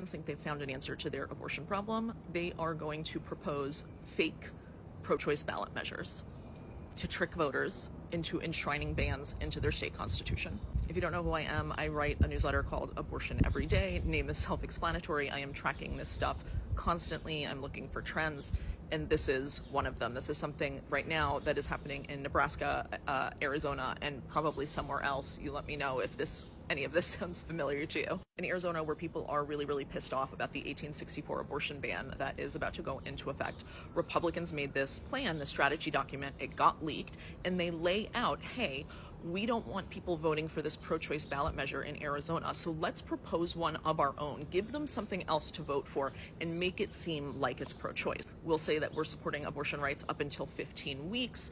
think they've found an answer to their abortion problem. They are going to propose fake pro-choice ballot measures to trick voters into enshrining bans into their state constitution. If you don't know who I am, I write a newsletter called Abortion Every Day. Name is self-explanatory. I am tracking this stuff constantly. I'm looking for trends, and this is one of them. This is something right now that is happening in Nebraska, Arizona, and probably somewhere else. You let me know if any of this sounds familiar to you. In Arizona, where people are really pissed off about the 1864 abortion ban that is about to go into effect, Republicans made this plan, the strategy document. It got leaked, and they lay out, hey, we don't want people voting for this pro-choice ballot measure in Arizona, so let's propose one of our own, give them something else to vote for, and make it seem like it's pro-choice. We'll say that we're supporting abortion rights up until 15 weeks,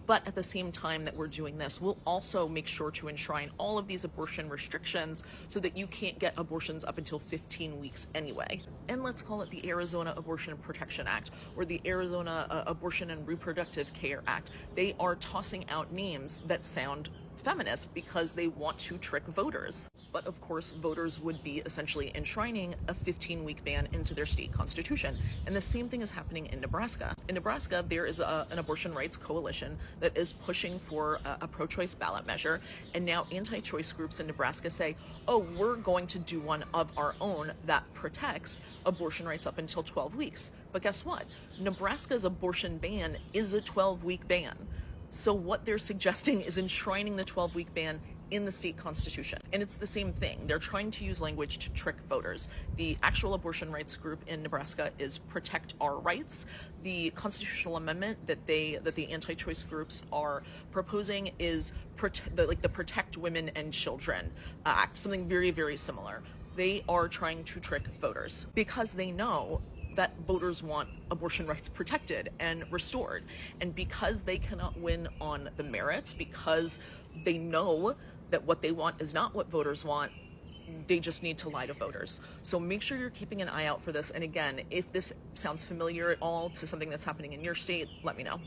but at the same time that we're doing this, we'll also make sure to enshrine all of these abortion restrictions so that you can't get abortions up until 15 weeks anyway. And let's call it the Arizona Abortion Protection Act or the Arizona Abortion and Reproductive Care Act. They are tossing out names that sound feminist because they want to trick voters. But of course, voters would be essentially enshrining a 15-week ban into their state constitution. And the same thing is happening in Nebraska. In Nebraska, there is an abortion rights coalition that is pushing for a pro-choice ballot measure. And now anti-choice groups in Nebraska say, oh, we're going to do one of our own that protects abortion rights up until 12 weeks. But guess what? Nebraska's abortion ban is a 12-week ban. So what they're suggesting is enshrining the 12-week ban in the state constitution. And it's the same thing. They're trying to use language to trick voters. The actual abortion rights group in Nebraska is Protect Our Rights. The constitutional amendment that the anti-choice groups are proposing is the Protect Women and Children Act, something very similar. They are trying to trick voters because they know that voters want abortion rights protected and restored. And because they cannot win on the merits, because they know that what they want is not what voters want, they just need to lie to voters. So make sure you're keeping an eye out for this. And again, if this sounds familiar at all to something that's happening in your state, let me know.